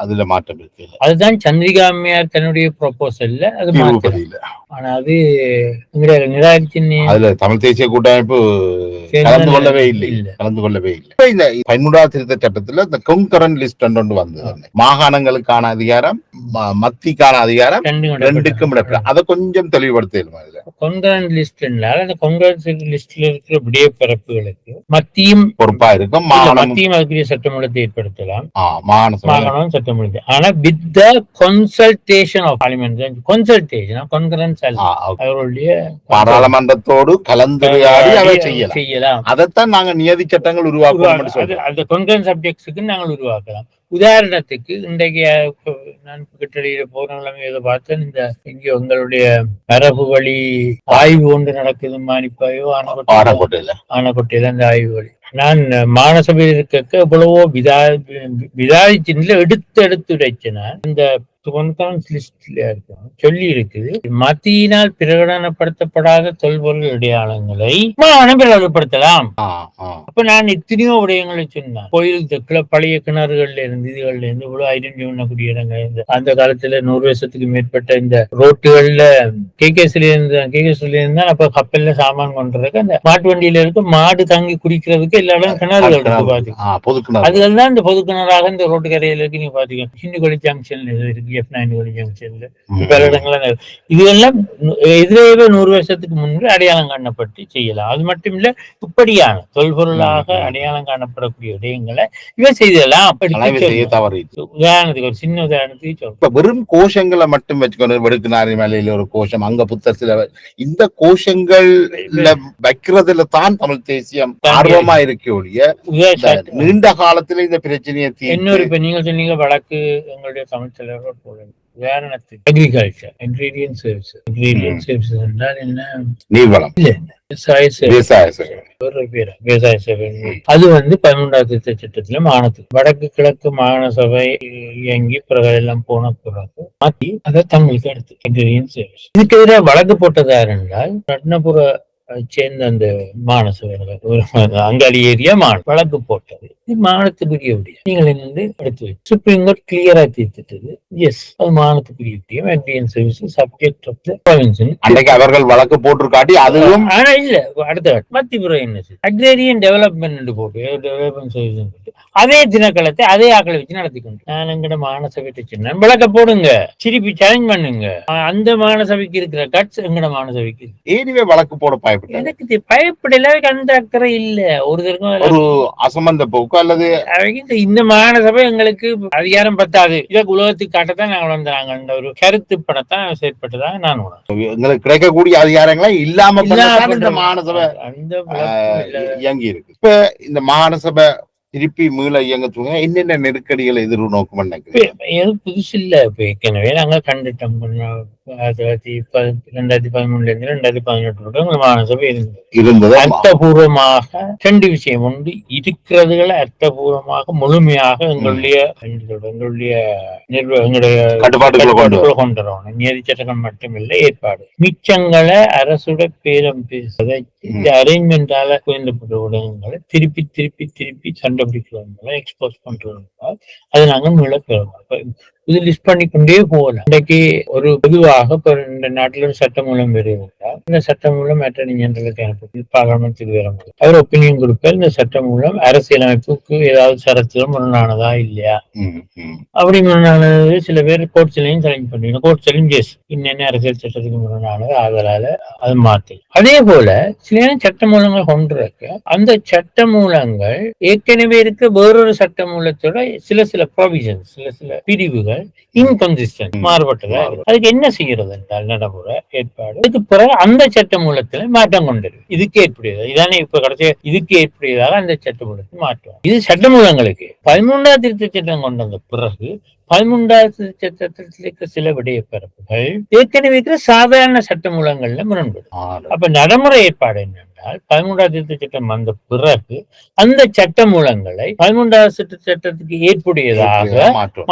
அதுல மாற்றம் இருக்கு. அதுதான் சந்திரிகா அம்மையார் தன்னுடைய ப்ரொபோசல்ல அது மாற்றல. ஆனா அது நிராகரிச்சு அதுல தமிழ் தேசிய கூட்டமைப்பு கலந்து கொள்ளவே இல்லை. இப்ப இந்த 13வது திருத்த சட்டத்துல இந்த கன்கரண்ட் லிஸ்ட் ஒன்று வந்தது. மாகாணங்களுக்கான அதிகாரம், மத்திக்கான அதிகாரம் ரெண்டுக்கும் அதை கொஞ்சம் தெளிவுபடுத்த. கன்கரண்ட் லிஸ்ட்னால அந்த கன்கரண்ட் லிஸ்ட்ல இருக்கிற விடையப்பரப்புகளுக்கு மத்தியும் பொறுப்பா இருக்கும். மத்தியும் அதுக்குரிய சட்டமூலத்தை ஏற்படுத்தலாம், மாகாணம் சட்டமூலத்தை. ஆனா with the consultation of parliament, consultation concurrence அவர்களுடைய பாராளுமன்றத்தோடு கலந்துரையாடி அதை செய்யலாம். அதைத்தான் நாங்க நியதி சட்டங்கள் உருவாக்குவோம். அந்த கன்கரன்ட் சப்ஜெக்ட்ஸுக்கு நாங்கள் உருவாக்கலாம். உதாரணத்துக்கு இன்றைக்கு நான் கிட்டடியில போறவங்களும் ஏதோ பார்த்தேன், இந்த இங்க உங்களுடைய மரபு வழி ஆய்வு ஒன்று நடக்குது மானிப்பாயோ ஆனக்கோட்டையில அந்த ஆய்வு வழி. நான் மாநசபையில் இருக்க எவ்வளவோ விதாதிச்சு எடுத்து உடைச்சேன். இந்த சொல்லி இருக்குது, மத்தியினால் பிரகடனப்படுத்தப்படாத தொல்பொருள் அடையாளங்களை பிரகடனப்படுத்தலாம். அப்ப நான் எத்தனையோ விடயங்களை சொன்னேன். கோயில் பழைய கிணறுகள்ல இருந்து இதுகள்ல இருந்து இவ்வளவு ஐடென்டிஃபை பண்ணக்கூடிய இடங்கள், அந்த காலத்துல 100 வருஷத்துக்கு மேற்பட்ட இந்த ரோட்டுகள்ல கேகேஸ்ல இருந்தா அப்ப கப்பல்ல சாமான் கொண்டுறதுக்கு அந்த மாட்டு வண்டியில இருக்கு மாடு தங்கி குடிக்கிறதுக்கு எல்லா இடம் கிணறுகள் இருக்கு பாத்தீங்க. அதுகள் தான் இந்த பொது கிணறாக இந்த ரோட்டு கரையில இருக்கு. நீங்க பாத்தீங்க சின்னகொழி ஜங்ஷன்ல இருக்கு, F9 ஜங்ஷன்ல பல இடங்கள்ல இதெல்லாம் எதிரே 100 வருஷத்துக்கு முன்பு அடையாளம் காணப்பட்டு செய்யலாம். அது மட்டும் இல்ல, இப்படியான தொல்பொருளாக அடையாளம் காணப்படக்கூடிய விடயங்களை இவன் செய்தலாம். உதாரணத்துக்கு ஒரு சின்ன உதாரணத்துக்கு சொல்றேன். வெறும் கோஷங்களை மட்டும் வச்சுக்கணும். வெடுக்குநாரி மலையில ஒரு கோஷம், அங்க புத்தர் சில இந்த கோஷங்கள் வைக்கிறதுல தான் தமிழ் தேசியம் ஆர்வமா இருக்க ஒழிய நீண்ட காலத்துல இந்த பிரச்சனையை இன்னொரு இப்ப நீங்க சொன்னீங்க வழக்கு எங்களுடைய தமிழ் தலைவரோட போடுங்க. உதாரணத்துக்கு அக்ரிகல்ச்சர், இன்கிரீடியன்ட் சர்வீசஸ் என்றால் என்ன? நீர்வளம் இல்ல, விவசாய சேவை. அது 13வது திருத்த சட்டத்துல மாகாணத்துக்கு வடக்கு கிழக்கு மாகாண சபை இயங்கி பிறகு எல்லாம் போன பிறகு மாத்தி அதை தமிழுக்கு எடுத்து இன்கிரீடியன்ட் சர்வீஸ். இதுக்கு எதிராக வழக்கு போட்டதா இருந்தால் ரத்னபுர சேர்ந்த அந்த மாநசபைகள் அங்காளி ஏரியா வழக்கு போட்டது மாநிலத்துக்குரிய விடயம். நீங்கள் என்னது எடுத்து வச்சு சுப்ரீம் கோர்ட் கிளியரா தீர்த்துட்டது. எஸ், அது மாநிலத்துக்குரிய விடயம். Agriculture service subject of the province. அன்னைக்கு அவர்கள் வழக்கு போட்டிருக்காட்டி அதுவும் ஆனா இல்ல. அடுத்த மத்திபுரம் என்ன அக்ரேரியன் டெவலப்மெண்ட் போட்டு டெவலப்மெண்ட் சர்வீஸ் அதே தினக்களத்தை அதே ஆக்களை வச்சு நடத்திக்கொண்டு நான் எங்கட மாநசபையிட்ட சொன்னேன், விளக்க போடுங்க, திருப்பி சேலஞ்ச் பண்ணுங்க. அந்த மாநசபைக்கு இருக்கிற கட்ஸ் எங்கட மாநசபைக்கு ஏனிவே வழக்கு போட பயப்பட எனக்கு பயப்படல, அந்த அக்கறை இல்ல ஒருத்தருக்கும். ஒரு அசம்பந்த போக்கு அல்லது இந்த மாநசபை எங்களுக்கு அதிகாரம் பத்தாது, இதை உலகத்துக்கு காட்டத்தான் நாங்கள் வந்தாங்க, அந்த ஒரு கருத்து படத்தான் செயற்பட்டுதான் நான் எங்களுக்கு கிடைக்கக்கூடிய அதிகாரங்களை இல்லாம இந்த மாநசபை இயங்கி இருக்கு. இப்ப இந்த மாநசபை திருப்பி மீள இயங்க என்னென்ன நெருக்கடிகளை எதிர்நோக்கும் புதுசு இல்ல. இப்ப ஏற்கனவே நாங்க கண்டுட்டோம். 2013 2018 மாநசபை இருந்தது. அர்த்தபூர்வமாக ரெண்டு விஷயம். ஒன்று, இருக்கிறதுகளை அர்த்தபூர்வமாக முழுமையாக எங்களுடைய கட்டுப்பாட்டுக்குள்ள கொண்டு வரணும். நீதி சட்டங்கள் மட்டுமில்லை, ஏற்பாடு மிச்சங்களை அரசுட பேரம் பேசுவதை இந்த அரேஞ்ச்மெண்டால குறைந்தப்பட்ட ஊடகங்களை திருப்பி திருப்பி திருப்பி சண்டை பிடிக்கிறவங்களை எக்ஸ்போஸ் பண்றவங்க அது நாங்கள் மீள பெறுவோம். இது லிஸ்ட் பண்ணி கொண்டே போகலாம். இன்றைக்கு ஒரு பொதுவாக இந்த நாட்டில் ஒரு சட்டமூலம் வருகிறார். இந்த சட்டமூலம் அட்டர்னி ஜெனரலுக்கு அனுப்பி பார்லிமெண்ட் வர முடியும். அவர் ஒப்பீனியன் கொடுப்பார். இந்த சட்டமூலம் அரசியலமைப்புக்கு ஏதாவது சரத்துல முரணானதா இல்லையா, அப்படி முரணானது சில பேர் கோர்ட்ஸ்லையும் சேலஞ்ச் பண்ணுவீங்க. கோர்ட்ஸ்லையும் கேஸ் இன்னென்ன அரசியல் சட்டத்துக்கு முரணானது, ஆதலால அது மாற்றி. அதே போல சில சட்டமூலங்கள் கொண்டிருக்க அந்த சட்டமூலங்கள் ஏற்கனவே இருக்க வேறொரு சட்டமூலத்தோட சில ப்ரொவிஷன்ஸ், சில பிரிவுகள் இன்கன்சிஸ்டன்ட், மாறுபட்டதா. அதுக்கு என்ன செய்யறது என்றால் நடைமுறை ஏற்பாடு. அதுக்கு பிறகு அந்த சட்ட மூலத்துல மாற்றம் கொண்டிருக்கு. இதுக்கு ஏற்புடையதா இதானே இப்ப கடைசி இதுக்கு ஏற்புடையதாக அந்த சட்ட மூலத்தை மாற்றம். இது சட்டமூலங்களுக்கு 13ஆம் திருத்த சட்டம் கொண்டு வந்த பிறகு 13ஆவது சட்டத்தில் இருக்க சில விடய பரப்புகள் ஏற்கனவே இருக்கிற சாதாரண சட்டமூலங்கள்ல முரண்படும். அப்ப நடைமுறை ஏற்பாடு என்னன்னா, 13ஆவது திருத்த சட்டம் வந்த பிறகு அந்த சட்ட மூலங்களை 13ஆவது சட்டத்துக்கு ஏற்புடையதாக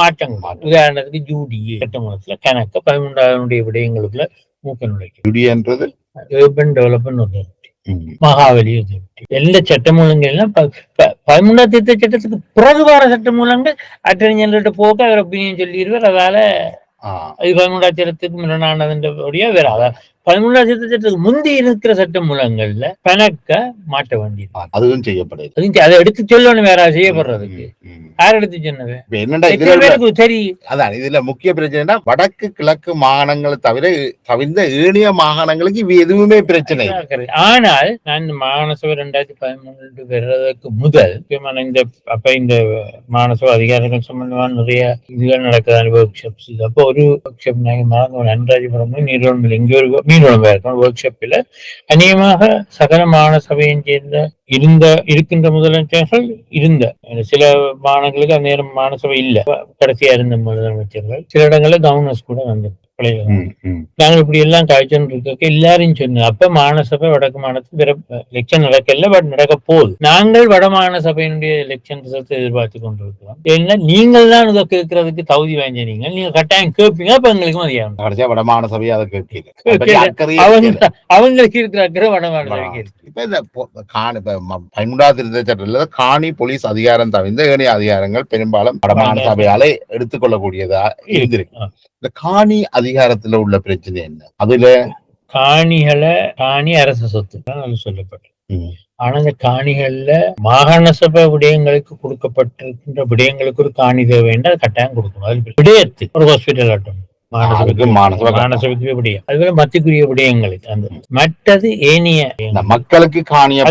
மாற்றங்கள். உதாரணத்துக்கு ஜூடிஏ சட்ட மூலத்துல கணக்க 13ஆவது விடயங்களுக்குள்ள மூக்க நுழைக்கிறது. urban development authority, மகாவலி எல்லா சட்டமூலங்கள்லாம் 13ஆம் திருத்த சட்டத்துக்கு பிறகு வர சட்டமூலங்கள் அட்டர்னி ஜெனரல்கிட்ட போக அவர் ஒப்பீனியன் சொல்லிடுவார். அதால அது 13ஆம் சட்டத்துக்கு முரணானதுடைய வேற. அதான் 13ஆம் சட்டத்துக்கு முந்தி இருக்கிற சட்ட மூலங்கள்ல கணக்க மாட்ட வேண்டியது. அதுவும் செய்யப்படுது. அதை எடுத்து சொல்லணும். வேற செய்யப்படுறதுக்கு யார் எடுத்து சொன்னது என்னடா தெரியும். அதான் இதுல முக்கிய பிரச்சனை, வடக்கு கிழக்கு மாகாணங்களை தவிர்த்த ஏனைய மாகாணங்களுக்கு இவ எதுவுமே பிரச்சனை. ஆனால் நான் இந்த மாகாணசபை 2013 பெறுவதற்கு முதல் இந்த மாகாணசபை அதிகாரிகள் சம்பந்தமான நிறைய இதுகள் நடக்குது, ஒர்க் ஷாப்ஸ். அப்போ ஒரு ஒர்க் ஷாப் நன்ராஜபுரம் நீர்வளம் இங்கே ஒரு மீன்வளம் இருக்கும். ஒர்க் ஷாப்பில் அநேகமாக சகல மாகாணசபையும் சேர்ந்த இருக்கின்ற முதலமைச்சர்கள் இருந்த சில மாநிலங்களுக்கு அந்நேரம் மாநசபை இல்ல, கடைசியா இருந்த முதலமைச்சர்கள் சில இடங்கள்ல கவர்னர்ஸ் கூட வந்து நாங்கள் இப்படி எல்லாம் காய்ச்சல் இருக்க எல்லாரும் சொன்னோம். அப்ப மாநசபை வடக்கு மாநிலத்தில் எலெக்ஷன் நடக்கல, பட் நடக்க போகுது. நாங்கள் வட மாநசபையினுடைய எலெக்ஷன் ரிசல்ட் எதிர்பார்த்து கொண்டிருக்கிறோம். ஏன்னா நீங்கள் தான் இதை கேட்கறதுக்கு தகுதி வாய்ந்த நீங்க கட்டாயம் கேட்பீங்க. அப்ப எங்களுக்கு மதியம் வட மாநசபையை அதை கேட்க அவங்களுக்கு இருக்கிற அக்கறை வட மாநசபைக்கு இருக்கு. இப்ப இந்த 13ஆம் திருத்த சட்டத்துல காணி போலீஸ் அதிகாரம் தவிர்த்த ஏனைய அதிகாரங்கள் பெரும்பாலும் வட மாநசபையாலே எடுத்துக்கொள்ளக்கூடியதா இருந்திருக்கு. இந்த காணி அதிகாரத்துல உள்ள பிரச்சனை என்ன? அதுல காணி அரசு சொத்து தான் சொல்லப்பட்டது. ஆனா இந்த காணிகள்ல மாகாண சபை விடயங்களுக்கு கொடுக்கப்பட்டிருக்கின்ற விடயங்களுக்கு ஒரு காணி தேவை என்று அது கட்டாயம் கொடுக்கணும். அது விடயத்து ஒரு ஹாஸ்பிட்டல் ஆட்டும் மாநசபைக்கு விடயம், அதுபோல மத்திக்குரிய விடயங்களுக்கு அந்த மற்றது ஏனைய மக்களுக்கு காணிய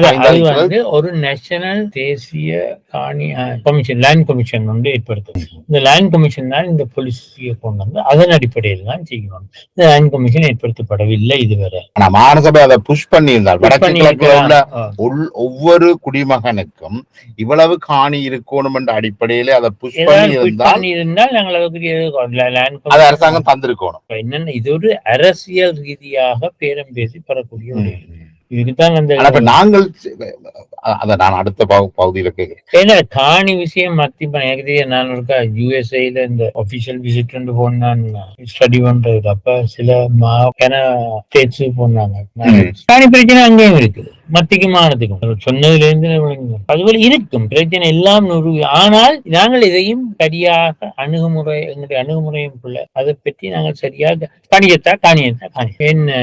வந்து ஒரு நேஷனல் தேசிய காணி கமிஷன், லேண்ட் கமிஷன் வந்து ஏற்படுத்தும். இந்த லேண்ட் கமிஷன் தான் இந்த பாலிசியை கொண்டு வந்து அதன் அடிப்படையில் தான் செய்யணும். இந்த லேண்ட் கமிஷன் ஏற்படுத்தப்படவில்லை இதுவரை. ஆனா மாநசபை அதை புஷ் பண்ணியிருந்தால் ஒவ்வொரு குடிமகனுக்கும் இவ்வளவு காணி இருக்கணும் என்ற அடிப்படையில அதை புஷ் பண்ணியிருந்தால் நாங்கள் அதுக்கு அரசாங்கம் தந்திருக்கணும். என்னன்னா இது ஒரு அரசியல் ரீதியாக பேரம் பேசி பெறக்கூடிய இதுக்குதான் நாங்கள் அதை நான் அடுத்த பகுதியில கேட்கிறேன். ஏன்னா காணி விஷயம் எனக்கு நான் இருக்கா யூஎஸ்ஏல இந்த ஒபிஷியல் விசிட் போனான் ஸ்டடி பண்றது. அப்ப சில ஸ்டேட்ஸ் போனாங்க. காணி பிரச்சனை அங்கேயும் இருக்குது. மத்திக்கு மானத்துக்கும் சொன்னதுல இருந்து அதுபோல இருக்கும் பிரச்சனை எல்லாம் ஆனால் நாங்கள் இதையும் சரியாக எங்களுடைய அணுகுமுறையும் அதை பற்றி நாங்கள் சரியாக காணியத்தா என்ன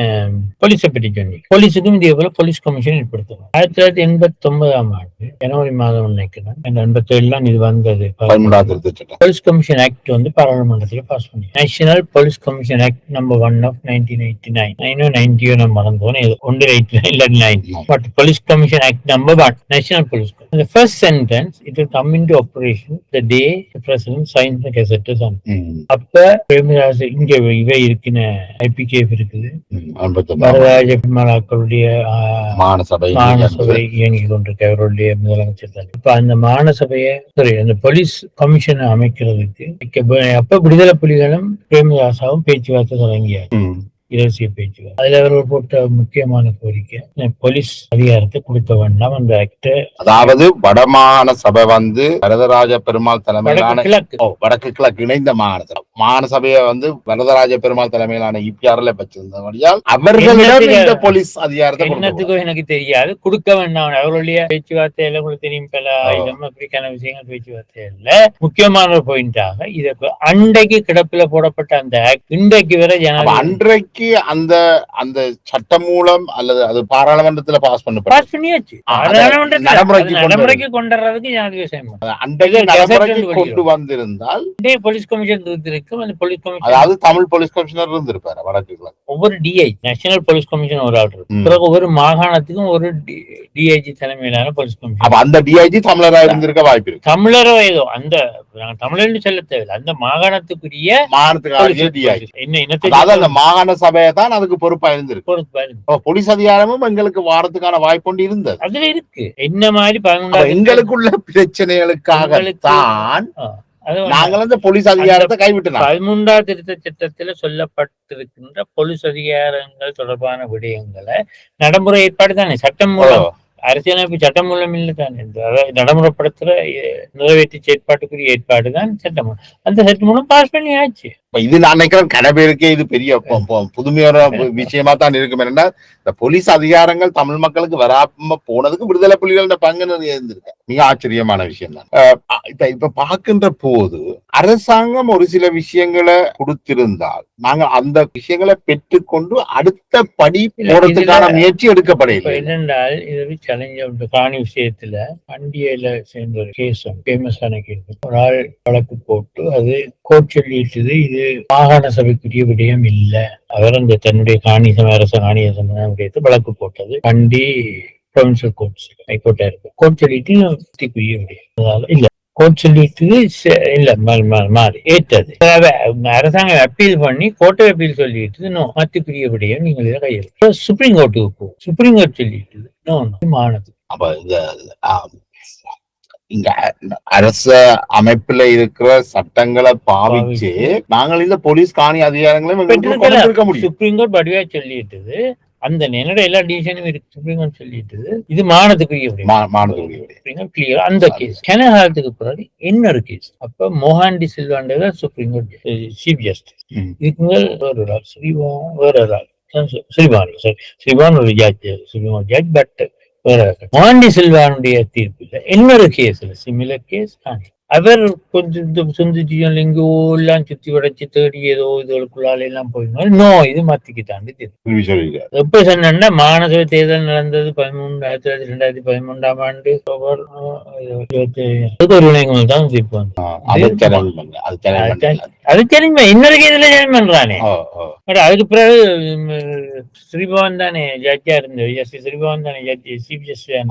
போலீஸை பற்றி சொன்னி போலீஸுக்கும் இதே போல போலீஸ் கமிஷன் ஏற்படுத்தணும் 1989 ஆண்டு ஜனவரி மாதம் நினைக்கிறேன் 87 இது வந்தது போலீஸ் கமிஷன் ஆக்ட் வந்து பாராளுமன்றத்தில் பாஸ் பண்ணி national police commission act number 1 of 1989 90 நம்ம மறந்தோம் 189 but police commission act number 1 national police commission. The first sentence it will come into operation the day the president signs the gazette on அப்ப பிரேமதாஸ் இங்க இவை இருக்கிற IPKF இருக்குது வரதராஜ பெருமாளுடைய மாநசபை இயங்கி கொண்டிருக்க அவருடைய முதலமைச்சர் தான் இப்ப அந்த மாநசபையை அந்த போலீஸ் கமிஷனை அமைக்கிறதுக்கு அப்ப விடுதலை புலிகளும் பிரேமதாசாவும் பேச்சுவார்த்தை தொடங்கியாரு இரகசிய பேச்சுவார்த்தை அதுல அவர்கள் போட்ட முக்கியமான கோரிக்கை போலீஸ் அதிகாரத்தை கொடுக்க வேண்டாம் அந்த ஆக்ட அதாவது வடமாகாண சபை வந்து வரதராஜ பெருமாள் தலைமையிலான வடக்கு கிழக்கு இணைந்த மாகாண சபையை வந்து வரதராஜ பெருமாள் தலைமையிலான இபிஆர்ல வச்சிருந்தபடியால் அவர்களிடம் இந்த போலீஸ் அதிகாரத்தை என்னத்துக்கோ எனக்கு தெரியாது கொடுக்க வேண்டாம் அவர்களுடைய பேச்சுவார்த்தை எல்லாம் உங்களுக்கு தெரியும் பல அப்படிக்கான விஷயங்கள் பேச்சுவார்த்தை இல்ல முக்கியமான ஒரு பாயிண்டாக இதை அன்றைக்கு கிடப்பில போடப்பட்ட அந்த ஆக்ட் இன்றைக்கு வரை அன்றைக்கு அந்த அந்த சட்டம் மூலம் அல்லது அது பாராளுமன்றத்துல பாஸ் பண்ணியாச்சு நடைமுறைக்கு கொண்டு வர்றதுக்கு கொண்டு வந்திருந்தால் போலீஸ் கமிஷன் இருந்திருக்கும் அந்த போலீஸ் கமிஷன் அதாவது தமிழ் போலீஸ் கமிஷனர் இருந்திருப்பாரு வடக்குல ஒவ்வொரு டிஐ நேஷனல் போலீஸ் கமிஷன் ஒரு ஆள் இருக்கு பிறகு ஒவ்வொரு மாகாணத்துக்கும் ஒரு டிஐஜி தலைமையிலான போலீஸ் கமிஷன் அப்ப அந்த டிஐஜி தமிழரா இருந்திருக்க வாய்ப்பு இருக்கு தமிழரோ ஏதோ அந்த தமிழர்னு சொல்ல தேவையில்லை அந்த மாகாணத்துக்குரிய அந்த மாகாண சபையை தான் அதுக்கு பொறுப்பா இருந்திருக்கு போலீஸ் அதிகாரமும் எங்களுக்கு வாரத்துக்கான வாய்ப்பு இருந்தது அதுல இருக்கு என்ன மாதிரி எங்களுக்குள்ள பிரச்சனைகளுக்காக தான் நாங்கள் அந்த போலீஸ் அதிகாரத்தை கைவிட்டோம் 13ஆம் திருத்த சட்டத்துல சொல்லப்பட்டிருக்கின்ற போலீஸ் அதிகாரங்கள் தொடர்பான விடயங்களை நடைமுறை ஏற்பாடு தானே சட்டம் மூலம் அரசியலமைப்பு சட்டம் மூலம் இல்லை தானே நடைமுறைப்படுத்துற நிறைவேற்றி செயற்பாட்டுக்குரிய ஏற்பாடு தான் சட்டம் அந்த சட்டம் மூலம் பாஸ் பண்ணி ஆச்சு இது நான் நினைக்கிறேன் கடமைக்கே இது பெரிய புதுமையான விஷயமா தான் இருக்கும் என்னன்னா இந்த போலீஸ் அதிகாரங்கள் தமிழ் மக்களுக்கு வராம போனதுக்கு விடுதலை புலிகளோட பங்கு நிறைய இருந்திருக்கு மிக ஆச்சரியமான விஷயம் தான் இப்ப பார்க்கின்ற போது அரசாங்கம் ஒரு சில விஷயங்களை கொடுத்திருந்தால் நாங்கள் அந்த விஷயங்களை பெற்றுக்கொண்டு அடுத்த படி போறதுக்கான முயற்சி எடுக்கப்படவில்லை என்னென்றால் இது சேலஞ்ச் காணி விஷயத்துல பண்டிகையில சேர்ந்த ஒரு கேஸ் ஃபேமஸான கேஸ் ஒரு ஆள் வழக்கு போட்டு அது கோர்ட் சொல்லிட்டு இது மாகாண சபைக்குரிய விடயம் இல்ல அவர் அந்த தன்னுடைய அரச காணி சம்பந்தத்தை வழக்கு போட்டது கண்டி ப்ரொவின்சியல் கோர்ட்ஸ் ஹைகோர்ட்டா இருக்கு கோர்ட் சொல்லிட்டு விடயம் இல்ல கோர்ட் சொல்லிட்டு இல்ல மாறி ஏற்றது அரசாங்கம் அப்பீல் பண்ணி கோர்ட்டை அப்பீல் சொல்லிட்டு மத்திக்குரிய விடயம் நீங்கள் இதை கையெழுத்து சுப்ரீம் கோர்ட்டுக்கு போகும் சுப்ரீம் கோர்ட் சொல்லிட்டு மானது அப்ப இங்க அரச அமைப்புல இருக்கிற சட்டங்களை பாவிச்சு நாங்கள் இந்த போலீஸ் காணி அதிகாரங்களையும் சுப்ரீம் கோர்ட் வடிவா சொல்லிட்டு அந்த என்னோட எல்லா டிசிஷனும் இருக்கு சுப்ரீம் கோர்ட் சொல்லிட்டு இது மானத்துக்குரிய கிளியர் அந்த கேஸ் கனகாலத்துக்கு பிறகு இன்னொரு கேஸ் அப்ப மோகன் டி சில்வாண்டது சுப்ரீம் கோர்ட் சீஃப் ஜஸ்டிஸ் இதுக்கு வேற ஆள் ஸ்ரீபான் ஒரு ஜட்ஜ் பட் மோகன் டி சில்வானுடைய தீர்ப்புல இன்னொரு கேஸ்ல சிமிலர் கேஸ் அவர் கொஞ்சம் சொந்த எங்கோ எல்லாம் சுத்தி உடைச்சு தேடி ஏதோ இதுகளுக்குள்ளால எல்லாம் போயிருந்தாலும் இது மத்திக்கு தாண்டி எப்ப சொன்னா மாநசபை தேர்தல் நடந்தது 2013 ஆண்டு அக்டோபர் 21 ஒரு விளையங்கள் தான் தீர்ப்பு அது தெரியுமா இன்னொரு கேஸ்ல ஜாயின் பண்றானே அதுக்கு பிறகு ஸ்ரீபவன் தானே ஜட்ஜா இருந்தது ஜஸ்டிஸ் ஸ்ரீபவன் தானே ஜட்ஜி சீஃப் ஜஸ்டிஸ்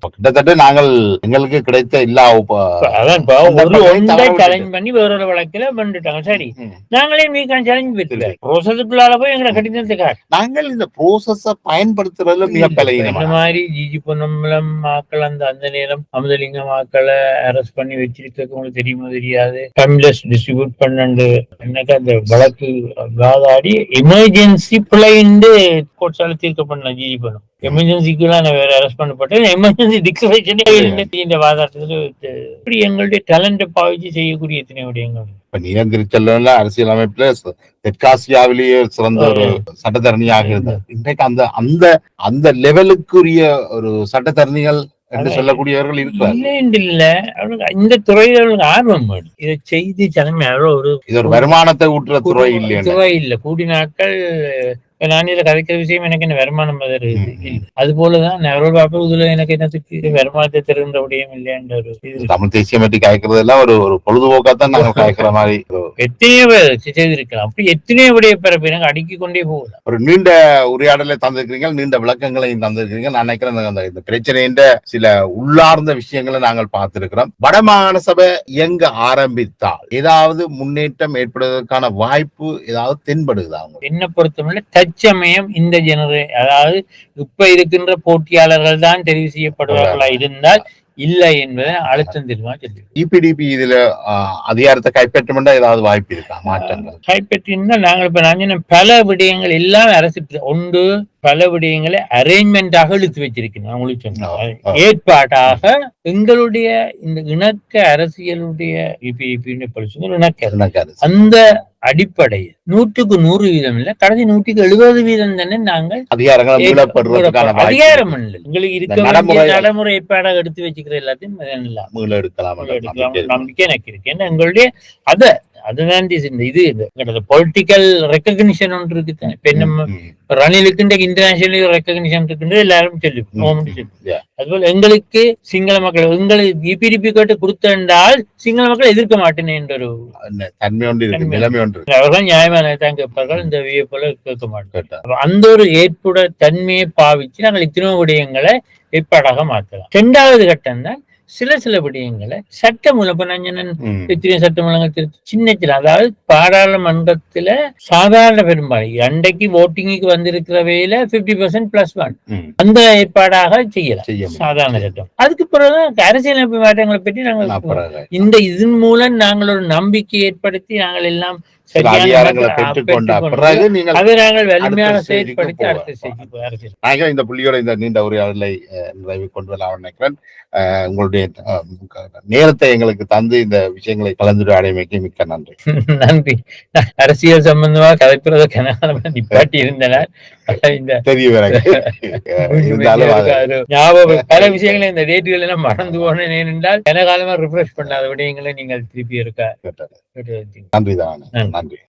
கிட்டத்தட்ட நாங்கள் எங்களுக்கு கிடைத்த எல்லா சேலஞ்ச் பண்ணி வேற வழக்கில பண்ணிட்டாங்க சரி நாங்களே மீக்கான சேலஞ்ச் பெற்றல ப்ரோசஸுக்குள்ளால போய் எங்களை கடிதத்துக்காக நாங்கள் இந்த ப்ரோசஸ பயன்படுத்துறதுல மிக பலகீனம் இந்த மாதிரி ஜிஜி பொன்னம்பலம் ஆக்கள் அந்த நேரம் அமுதலிங்கம் ஆக்களை அரெஸ்ட் பண்ணி வச்சிருக்க உங்களுக்கு தெரியுமோ தெரியாது தமிழஸ் டிஸ்ட்ரிபியூட் பண்ண ரெண்டு எனக்கு அந்த வழக்கு வாதாடி எமர்ஜென்சி பிள்ளைண்டு கோட்ஸால தீர்க்கப்பட்ட ஜிஜி பண்ணும். எமர்ஜென்சிக்குலாம் நான் வேற அரெஸ்ட் பண்ணப்பட்டேன். எமர்ஜென்சி டிக்ளரேஷனே இந்த வாதாட்டத்துல இப்படி எங்களுடைய டேலண்ட பாவிச்சு செய்யக்கூடிய எத்தனை விடயங்கள். இப்ப நீதிச்செல்வன்ல அரசியல் அமைப்புல தெற்காசியாவிலேயே சிறந்த ஒரு சட்டத்தரணியாக இருந்தார். இன்றைக்கு அந்த அந்த அந்த லெவலுக்குரிய ஒரு சட்டத்தரணிகள் என்று சொல்லக்கூடியவர்கள் இருக்கிறார். இல்ல இந்த துறையில ஆர்வம் இதை செய்து தலைமை ஒரு இது ஒரு வருமானத்தை ஊற்றுற துறை இல்ல. கூடி நாட்கள் நான் இதுல கதைக்கிற விஷயம் எனக்கு என்ன வருமானம் அது போலதான் இதுல எனக்கு என்னத்துக்கு வருமானத்தை தருகின்ற விடயம் இல்லையான்ற தமிழ் தேசியம் பற்றி காய்க்கிறது எல்லாம் ஒரு பொழுதுபோக்காத்தான் நாங்கள் காய்க்கிற மாதிரி எத்தனையோ பேர் செய்திருக்கலாம். அப்படி எத்தனையோ விடைய பிறப்பு எனக்கு அடுக்கிக் கொண்டே போகலாம். ஒரு நீண்ட உரையாடலை தந்திருக்கிறீங்க, நீண்ட விளக்கங்களையும் தந்திருக்கிறீங்க. நான் நினைக்கிறேன் இந்த பிரச்சனைன்ற சில உள்ளார்ந்த விஷயங்களை நாங்கள் பார்த்திருக்கிறோம். வடமாகாண சபை எங்க ஆரம்பித்தால் ஏதாவது முன்னேற்றம் ஏற்படுவதற்கான வாய்ப்பு ஏதாவது தென்படுதா? என்ன பொறுத்தவரை தற்சமயம் இந்த அதாவது இப்ப இருக்கின்ற போட்டியாளர்கள் தான் தெரிவு செய்யப்படுவார்களா இருந்தால் இல்லை என்பதை அழுத்தம் தெரியுமா சொல்லி இபிடிபி இதுல அதிகாரத்தை கைப்பற்றும் ஏதாவது வாய்ப்பு இருக்கா? மாற்றங்கள் கைப்பற்றினால் நாங்கள் இப்ப நான் பல விடயங்கள் எல்லாம் அரசு ஒன்று பல விடயங்களை அரேஞ்ச்மெண்டாக இழுத்து வச்சிருக்கணும். அவங்களுக்கு சொன்ன ஏற்பாடாக எங்களுடைய இந்த இணக்க அரசியலுடைய இணக்க அந்த அடிப்படை 100% இல்ல, கடைசி 170% தானே நாங்கள் அதிகாரம் இல்லை. எங்களுக்கு இருக்க நடைமுறை ஏற்பாடாக எடுத்து வச்சுக்கிற எல்லாத்தையும் நம்பிக்கை எனக்கு இருக்கு. ஏன்னா எங்களுடைய அதுதான் இது பொலிட்டிக்கல் ரெக்கக்னிஷன் ஒன்று இருக்கு. இப்ப நம்ம ரணிலுக்கு இன்டர்நேஷனல் ரெக்கக்னிஷன் இருக்குன்னு எல்லாரும் சொல்லி அதுபோல எங்களுக்கு சிங்கள மக்கள் எங்களுக்கு இபிடிபி கேட்டு கொடுத்தால் சிங்கள மக்கள் எதிர்க்க மாட்டேன் என்ற ஒரு தன்மை ஒன்று அவர்கள் நியாயமான தான் கேட்பார்கள். இந்த போல கேட்க மாட்டேன். அந்த ஒரு ஏற்புட தன்மையை பாவிச்சு நாங்கள் இத்தனை விடயங்களை ஏற்பாடாக மாற்றலாம். 2வது கட்டம் தான் சில விடயங்களை சட்டமூலம் சட்டமூலங்கள் சின்ன அதாவது பாராளுமன்றத்துல சாதாரண பெரும்பாலும் அன்றைக்கு ஓட்டிங்குக்கு வந்திருக்கிறவையில 50% +1 அந்த ஏற்பாடாக செய்யலாம் சாதாரண சட்டம். அதுக்கு பிறகு அரசியலமைப்பு மாற்றங்களை பற்றி நாங்கள் இந்த இதன் மூலம் நாங்கள் ஒரு நம்பிக்கை ஏற்படுத்தி நாங்கள் எல்லாம் இந்த புள்ளியோட இந்த நீண்ட உரையாடலை நிறைவு கொண்டு வரலாம் நினைக்கிறேன். உங்களுடைய நேரத்தை எங்களுக்கு தந்து இந்த விஷயங்களை கலந்துரையாடைமைக்கு மிக்க நன்றி. நன்றி. அரசியல் சம்பந்தமா கதைப்புறத நிப்பாட்டி இருந்தனர் பல விஷயங்களை இந்த டேட்டுகள் எல்லாம் மறந்து போனேன். ஏனென்றால் என காலமா ரிஃப்ரெஷ் பண்ணாத விடயங்களை நீங்கள் திருப்பி இருக்க. நன்றி தான். நன்றி.